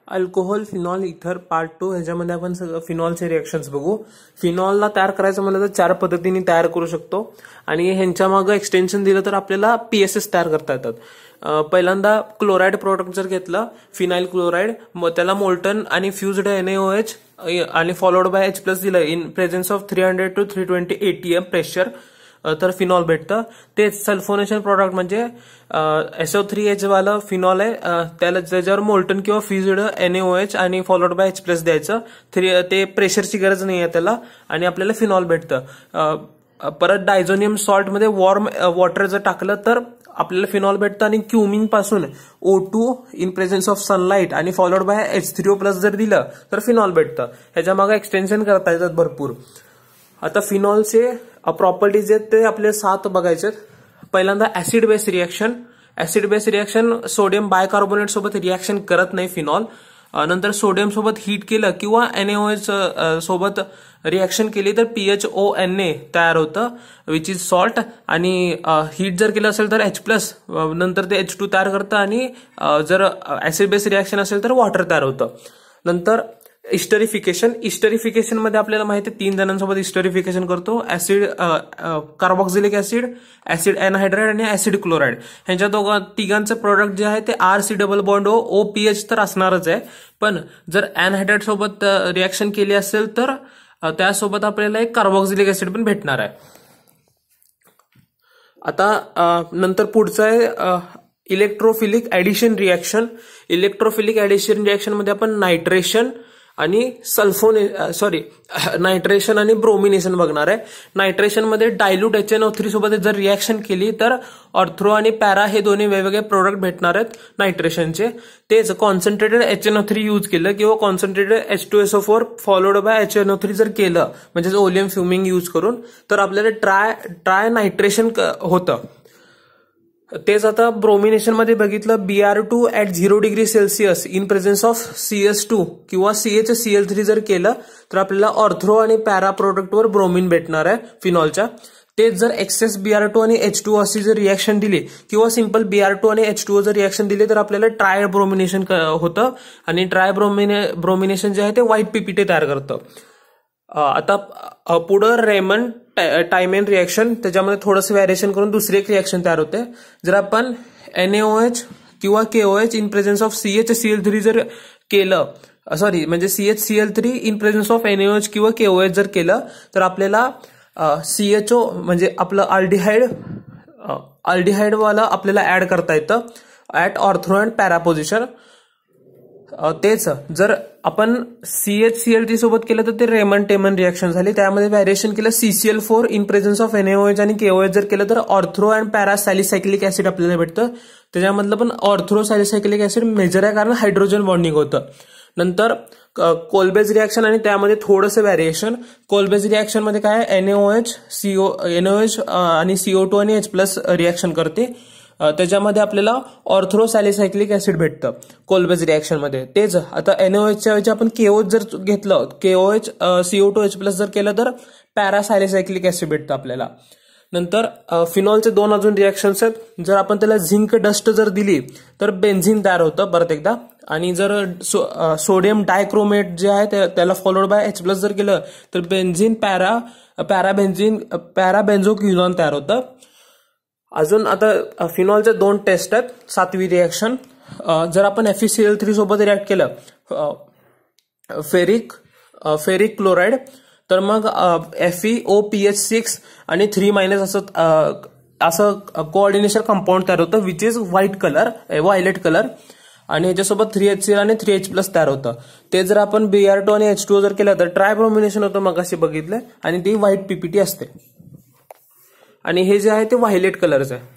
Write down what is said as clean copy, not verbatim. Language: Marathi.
अल्कोहोल, फिनॉल, इथर पार्ट 2 ह्याच्यामध्ये आपण सगळं फिनॉलचे रिएक्शन्स बघू. फिनॉलला तयार करायचं म्हणलं तर 4 पद्धतीने तयार करू शकतो आणि ह्यांच्या मागं एक्सटेन्शन दिलं तर आपल्याला PSS तयार करता येतात. पहिल्यांदा क्लोराईड प्रोडक्ट जर घेतलं, फिनाइल क्लोराईड, मग त्याला मोल्टन आणि फ्युज्ड NaOH आणि फॉलोड बाय H+ दिलं in presence of 300 to 320 atm pressure, तर फिनॉल भेटतं. तेच सल्फोनेशन प्रोडक्ट म्हणजे SO3H वाला फिनॉल आहे, त्याला त्याच्यावर मोल्टन किंवा फ्युज्ड NaOH आणि फॉलोड बाय H+ द्यायचं. ते प्रेशरची गरज नाही आहे त्याला आणि आपल्याला फिनॉल भेटतं. परत डायझोनियम सॉल्ट मध्ये वॉर्म वॉटर जर टाकलं तर आपल्याला फिनॉल भेटतं. आणि क्युमिन पासून O2 in presence of sunlight आणि फॉलोड बाय H3O+ जर दिलं तर फिनॉल भेटतं. ह्याच्या मागे एक्सटेन्शन करता येतात भरपूर. आता फिनॉलचे प्रॉपर्टीज आहेत ते आपल्याला 7 बघायचे. पहिल्यांदा acid base reaction. Acid base reaction sodium bicarbonate सोबत रिएक्शन करत नाही फिनॉल. नंतर सोडियम सोबत हीट केलं किंवा NaOH सोबत रिएक्शन केली तर PHONA तयार होतं विच इज सॉल्ट. आणि हीट जर केलं असेल तर H+ नंतर ते H2 तयार करतं आणि जर ऍसिड बेस रिएक्शन असेल तर वॉटर तयार होतं. नंतर इस्टरिफिकेशन. इस्टरिफिकेशन मध्ये आपल्याला माहिती आहे 3 जणांसोबत इस्टरिफिकेशन करतो. ऍसिड कार्बॉक्सिलिक ऍसिड, ऍसिड एनहायड्राइड आणि ऍसिड क्लोराइड. ह्यांच्या तिघांचं प्रोडक्ट जे आहे ते RC डबल बॉन्ड OPH तर असणारच आहे. पण जर एनहायड्राइड सोबत रिएक्शन केली असेल तर त्यासोबत आपल्याला एक कार्बॉक्सिलिक ऍसिड पण भेटणार आहे. आता नंतर पुढचं आहे electrophilic addition reaction. Electrophilic addition reaction मध्ये आपण नायट्रेशन आणि नायट्रेशन आणि ब्रोमिनेशन बघणार आहे. नायट्रेशन मध्ये डायल्यूट HNO3 सोबत जर रिएक्शन केली तर ऑर्थ्रो आणि पॅरा हे दोन्ही वेगवेगळे प्रोडक्ट भेटणार आहेत नायट्रेशनचे. तेच कॉन्सन्ट्रेटेड HNO3 यूज केलं किंवा concentrated H2SO4 followed by HNO3 जर केलं म्हणजे ओलियम फ्युमिंग यूज करून तर आपल्याला ट्राय नायट्रेशन होतं. तेच आता ब्रोमिनेशन मध्ये बघितलं Br2 at 0 degree Celsius in presence of CS2 किंवा CHCl3 जर केलं तर आपल्याला ऑर्थ्रो आणि पॅरा प्रोडक्टवर ब्रोमिन भेटणार आहे फिनॉलच्या. तेच जर एक्सेस Br2 आणि H2O अशी जर रिएक्शन दिली किंवा सिंपल Br2 आणि H2O जर रिएक्शन दिली तर आपल्याला ट्राय ब्रोमिनेशन होतं आणि ट्राय ब्रोमिनेशन जे आहे ते व्हाईट PPT तयार करतं. आता पुढं रेमन टायमेन रिएक्शन, त्याच्यामध्ये थोडंसं व्हॅरिएशन करून दुसरी एक रिएक्शन तयार होते. जर आपण NaOH किंवा KOH in presence of CHCl3 जर केलं, म्हणजे CHCl3 in presence of NaOH किंवा KOH जर केलं तर आपल्याला CHO म्हणजे आपलं अल्डिहाइड वाला आपल्याला ऍड करता येतं at ortho and para position. तेच जर आपण CHCl3 सोबत केलं तर ते रेमन टेमन रिएक्शन झाली. त्यामध्ये व्हॅरिएशन केलं CCl4 in presence of NaOH आणि KOH जर केलं तर ऑर्थ्रो अँड पॅरा सॅलिसायक्लिक ऍसिड आपल्याला भेटतं. त्याच्यामधलं पण ऑर्थ्रो सॅलिसायक्लिक ऍसिड मेजर आहे कारण हायड्रोजन बॉन्डिंग होतं. नंतर कोलबेज रिएक्शन आणि त्यामध्ये थोडंसं व्हॅरिएशन. कोलबेज रिएक्शन मध्ये काय NaOH आणि CO2 आणि H+ रिएक्शन करते. त्याच्यामध्ये आपल्याला ऑर्थ्रो सॅलिसायक्लिक ऍसिड भेटतं कोलबेज रिएक्शन मध्ये. तेच आता NaOHच्या ऐवजी आपण KOH जर घेतलं, KOH CO2 H+ जर केलं तर पॅरा सॅलिसायक्लिक ऍसिड भेटतं आपल्याला. नंतर फिनॉलचे 2 अजून रिएक्शन्स आहेत. जर आपण त्याला झिंक डस्ट जर दिली तर बेन्झिन तयार होतं परत एकदा. आणि जर सोडियम डायक्रोमेट जे आहे त्याला फॉलोड बाय H+ जर केलं तर बेन्झिन पॅराबेन्झोक्युनॉन तयार होतं. अजून आता फिनॉलच्या 2 टेस्ट आहेत. 7वी रिएक्शन. जर आपण FeCl3 सोबत रिॲक्ट केलं फेरिक क्लोराईड तर मग FeOPH6 आणि 3- असं कोऑर्डिनेशन कंपाऊंड तयार होतं विच इज व्हायलेट कलर. आणि याच्यासोबत 3HCl आणि 3H+ तयार होतं. ते जर आपण Br2 आणि H2O जर केलं तर ट्रायब्रोमिनेशन होतं मग असे बघितलंय आणि ती व्हाईट PPT असते. आणि हे जे आहे ते व्हायलेट कलरचं आहे.